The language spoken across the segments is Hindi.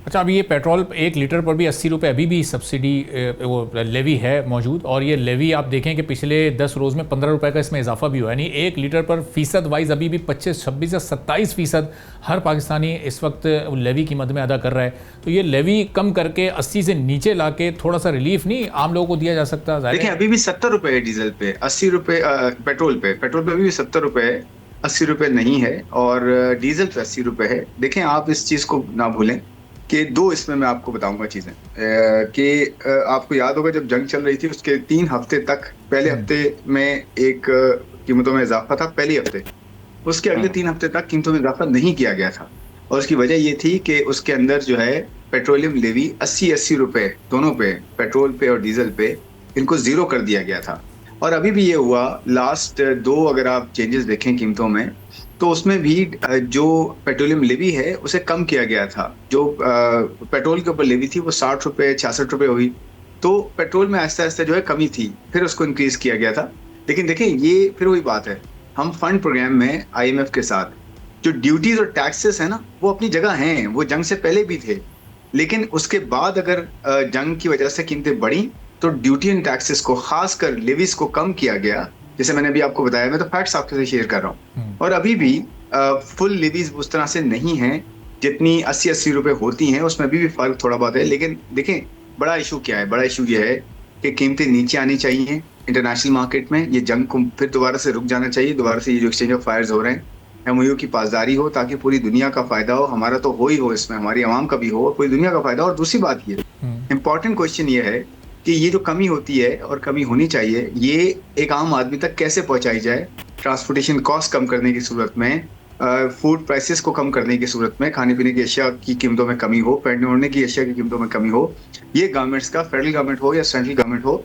अच्छा, अभी ये पेट्रोल 1 लीटर पर भी 80 रुपये अभी भी सब्सिडी वो लेवी है मौजूद, और ये लेवी आप देखें कि पिछले 10 रोज़ में 15 रुपये का इसमें इजाफा भी हुआ है। यानी 1 लीटर पर फीसद वाइज अभी भी 25, 26 या 27% हर पाकिस्तानी इस वक्त लेवी की मद में अदा कर रहा है। तो ये लेवी कम करके 80 से नीचे ला के थोड़ा सा रिलीफ नहीं आम लोगों को दिया जा सकता? देखिए अभी भी 70 रुपए है डीजल पे, 80 रुपए पेट्रोल पे अभी भी 70 रुपए है, 80 रुपए नहीं है। और डीजल पे 80 रुपए है। देखें आप इस चीज को ना भूलें कि दो इसमें मैं आपको बताऊंगा चीजें कि आपको याद होगा जब जंग चल रही थी उसके 3 हफ्ते तक, पहले हम्म। हफ्ते में एक कीमतों में इजाफा था पहले हफ्ते, उसके अगले 3 हफ्ते तक कीमतों में इजाफा नहीं किया गया था। और उसकी वजह ये थी कि उसके अंदर जो है पेट्रोलियम लेवी 80-80 रुपए दोनों पे, पेट्रोल पे और डीजल पे, इनको जीरो कर दिया गया था। और अभी भी ये हुआ लास्ट दो, अगर आप चेंजेस देखें कीमतों में तो उसमें भी जो पेट्रोलियम लेवी है उसे कम किया गया था। जो पेट्रोल के ऊपर लेवी थी वो 60 रुपए 66 रुपए हुई, तो पेट्रोल में आहिस्ता आहिस्ता जो है कमी थी, फिर उसको इंक्रीज किया गया था। लेकिन देखें ये फिर वही बात है, हम फंड प्रोग्राम में IMF के साथ जो ड्यूटीज और टैक्सेस है ना वो अपनी जगह हैं, वो जंग से पहले भी थे। लेकिन उसके बाद अगर जंग की वजह से कीमतें बढ़ी तो ड्यूटी एंड टैक्सेस को, खासकर लेवीज को कम किया गया। जैसे मैंने अभी आपको बताया, मैं तो फैक्ट्स आपके साथ शेयर कर रहा हूँ। और अभी भी फुल लेवीज उस तरह से नहीं है जितनी 80-80 रुपए होती हैं, उसमें अभी भी फर्क थोड़ा बहुत है। लेकिन देखें बड़ा इशू क्या है, बड़ा इशू ये है कि कीमतें नीचे आनी चाहिए इंटरनेशनल मार्केट में, ये जंग को फिर दोबारा से रुक जाना चाहिए, दोबारा से ये जो एक्सचेंज ऑफ फायर्स हो रहे हैं MOU की पासदारी हो, ताकि पूरी दुनिया का फायदा हो, हमारा तो हो ही हो, इसमें हमारी आवाम का भी हो और पूरी दुनिया का फायदा हो। और दूसरी बात ये इंपॉर्टेंट क्वेश्चन ये है कि ये जो कमी होती है और कमी होनी चाहिए, ये एक आम आदमी तक कैसे पहुंचाई जाए। ट्रांसपोर्टेशन कॉस्ट कम करने की सूरत में, फूड प्राइसेस को कम करने की सूरत में, खाने पीने की अशिया की कीमतों में कमी हो, पहनने ओढ़ने की अशिया की कीमतों में कमी हो, ये गवर्नमेंट्स का, फेडरल गवर्नमेंट हो या सेंट्रल गवर्नमेंट हो,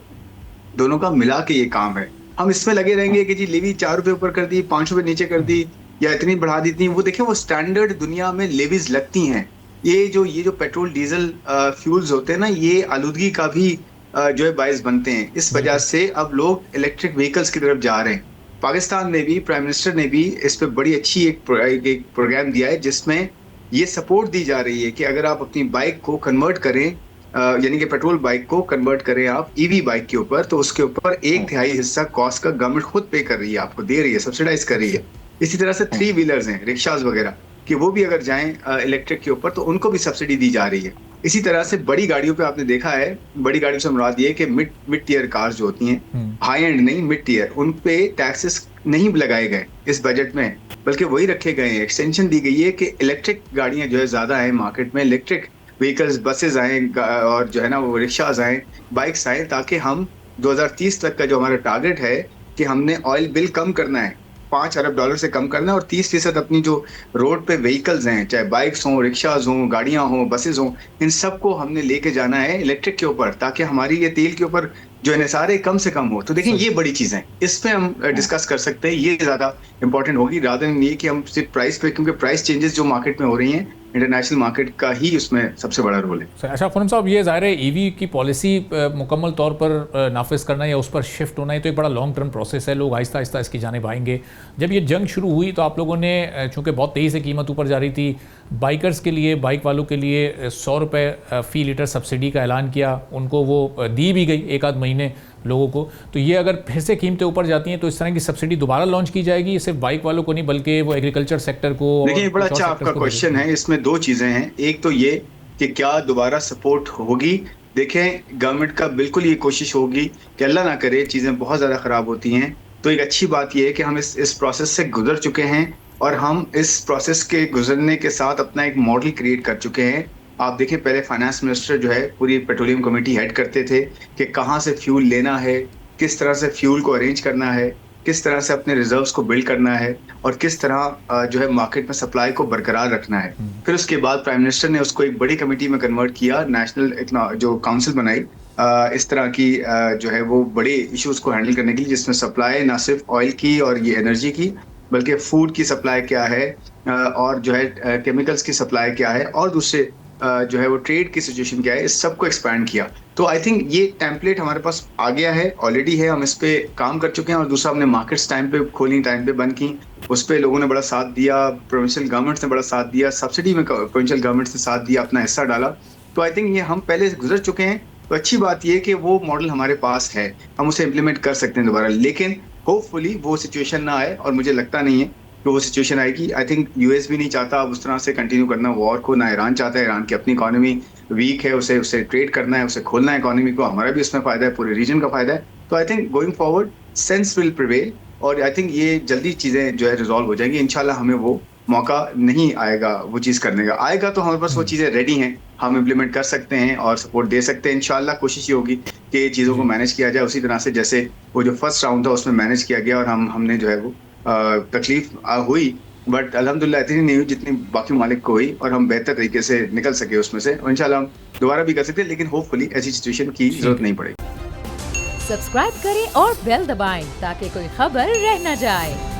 दोनों का मिला के ये काम है। हम इसमें लगे रहेंगे कि जी लेवी 4 रुपए ऊपर कर दी, 5 रुपए नीचे कर दी या इतनी बढ़ा दी थी, वो देखिए वो स्टैंडर्ड दुनिया में लेवीज लगती हैं। ये जो पेट्रोल डीजल फ्यूल्स होते हैं ना, ये आलूदगी का भी जो है बायस बनते हैं। इस वजह से अब लोग इलेक्ट्रिक व्हीकल्स की तरफ जा रहे हैं। पाकिस्तान ने भी, प्राइम मिनिस्टर ने भी इस पे बड़ी अच्छी एक प्रोग्राम दिया है जिसमें ये सपोर्ट दी जा रही है कि अगर आप अपनी बाइक को कन्वर्ट करें, यानी कि पेट्रोल बाइक को कन्वर्ट करें आप EV बाइक के ऊपर, तो उसके ऊपर 1/3 हिस्सा कॉस्ट का गवर्नमेंट खुद पे कर रही है, आपको दे रही है, सब्सिडाइज कर रही है। इसी तरह से 3 व्हीलर्स हैं, रिक्शाज वगैरह, कि वो भी अगर जाएं इलेक्ट्रिक के ऊपर तो उनको भी सब्सिडी दी जा रही है। इसी तरह से बड़ी गाड़ियों पे आपने देखा है, बड़ी गाड़ियों से मुराद ये कि मिड टीयर कार्स जो होती हैं, हाई एंड नहीं मिड टीयर, उन पे टैक्सेस नहीं लगाए गए इस बजट में, बल्कि वही रखे गए हैं। एक्सटेंशन दी गई है कि इलेक्ट्रिक गाड़ियां जो है ज्यादा आए मार्केट में, इलेक्ट्रिक व्हीकल्स, बसेज आए और जो है ना वो रिक्शाज आए, बाइक्स आए, ताकि हम 2030 तक का जो हमारा टारगेट है कि हमने ऑयल बिल कम करना है, $5 अरब से कम करना है, और 30% अपनी जो रोड पे व्हीकल्स हैं, चाहे बाइक्स हों, रिक्शाज हों, गाड़ियां हों, बसेज हों, इन सबको हमने लेके जाना है इलेक्ट्रिक के ऊपर, ताकि हमारी ये तेल के ऊपर जो इन्हिसार है कम से कम हो। तो देखिए ये बड़ी चीजें हैं, इस पे हम डिस्कस कर सकते हैं, ये ज्यादा इंपॉर्टेंट होगी रादर देन ये कि हम सिर्फ प्राइस पे, क्योंकि प्राइस चेंजेस जो मार्केट में हो रही हैं, इंटरनेशनल मार्केट का ही उसमें सबसे बड़ा रोल है। अच्छा फ़ुरम साहब, ये ज़ाहिर है EV की पॉलिसी मुकम्मल तौर पर नाफिज करना या उस पर शिफ्ट होना, है तो एक बड़ा लॉन्ग टर्म प्रोसेस है, लोग आहिस्ता आहिस्ता इसकी जानिब आएंगे। जब ये जंग शुरू हुई तो आप लोगों ने, चूँकि बहुत तेज़ी से कीमत ऊपर जा रही थी, बाइकर्स के लिए, बाइक वालों के लिए 100 रुपये फ़ी लीटर सब्सिडी का ऐलान किया, उनको वो दी भी गई एक आध महीने लोगों को। तो ये अगर फिर से कीमतें ऊपर जाती हैं तो इस तरह की सब्सिडी दोबारा लॉन्च की जाएगी, सिर्फ बाइक वालों को नहीं बल्कि वो एग्रीकल्चर सेक्टर को? देखिए बड़ा अच्छा आपका क्वेश्चन है, इसमें दो चीजें हैं। एक तो ये कि क्या दोबारा सपोर्ट होगी। देखें गवर्नमेंट का बिल्कुल ये कोशिश होगी कि अल्लाह ना करे चीजें बहुत ज्यादा खराब होती हैं, तो एक अच्छी बात ये है कि हम इस प्रोसेस से गुजर चुके हैं और हम इस प्रोसेस के गुजरने के साथ अपना एक मॉडल क्रिएट कर चुके हैं। आप देखें पहले फाइनेंस मिनिस्टर जो है पूरी पेट्रोलियम कमेटी हेड करते थे कि कहाँ से फ्यूल लेना है, किस तरह से फ्यूल को अरेंज करना है, किस तरह से अपने रिजर्व्स को बिल्ड करना है और किस तरह जो है मार्केट में सप्लाई को बरकरार रखना है। फिर उसके बाद प्राइम मिनिस्टर ने उसको एक बड़ी कमेटी में कन्वर्ट किया, नेशनल जो काउंसिल बनाई इस तरह की जो है वो बड़े इश्यूज को हैंडल करने के लिए, जिसमें सप्लाई ना सिर्फ ऑयल की और ये एनर्जी की, बल्कि फूड की सप्लाई क्या है और जो है केमिकल्स की सप्लाई क्या है और दूसरे जो है वो ट्रेड की सिचुएशन क्या है, इस सब को एक्सपैंड किया। तो आई थिंक ये टेम्पलेट हमारे पास आ गया है, ऑलरेडी है, हम इस पे काम कर चुके हैं। और दूसरा, हमने मार्केट्स टाइम पे खोली, टाइम पे बंद की, उस पे लोगों ने बड़ा साथ दिया, प्रोविंशियल गवर्नमेंट्स ने बड़ा साथ दिया, सब्सिडी में प्रोविंशियल गवर्नमेंट्स ने साथ दिया, अपना हिस्सा डाला। तो आई थिंक ये हम पहले से गुजर चुके हैं। तो अच्छी बात ये कि वो मॉडल हमारे पास है, हम उसे इम्प्लीमेंट कर सकते हैं दोबारा। लेकिन होपफुली वो सिचुएशन ना आए, और मुझे लगता नहीं है कि वो सिचुएशन आएगी। आई थिंक यूएस भी नहीं चाहता अब उस तरह से कंटिन्यू करना वॉर को, ना ईरान चाहता है। ईरान की अपनी इकोनॉमी वीक है, उसे उसे ट्रेड करना है, उसे खोलना है इकोनॉमी को, हमारा भी उसमें फायदा है, पूरे रीजन का फायदा है। तो I think going forward sense will prevail, और आई थिंक ये जल्दी चीजें जो है रिजॉल्व हो जाएंगी इंशाल्लाह। हमें वो मौका नहीं आएगा वो चीज करने का, आएगा तो हमारे पास वो चीजें रेडी हैं, हम इम्प्लीमेंट कर सकते हैं और सपोर्ट दे सकते हैं इंशाल्लाह। कोशिश ये होगी कि चीजों को मैनेज किया जाए उसी तरह से जैसे वो जो फर्स्ट राउंड था उसमें मैनेज किया गया, और हमने जो है वो तकलीफ हुई, बट अल्हम्दुलिल्लाह इतनी नहीं हुई जितनी बाकी ममालिक को हुई, और हम बेहतर तरीके से निकल सके उसमें से। और इंशाल्लाह हम दोबारा भी कर सकते हैं, लेकिन होपफुली ऐसी सिचुएशन की जरूरत नहीं पड़ेगी। सब्सक्राइब करें और बेल दबाएं ताकि कोई खबर रह न जाए।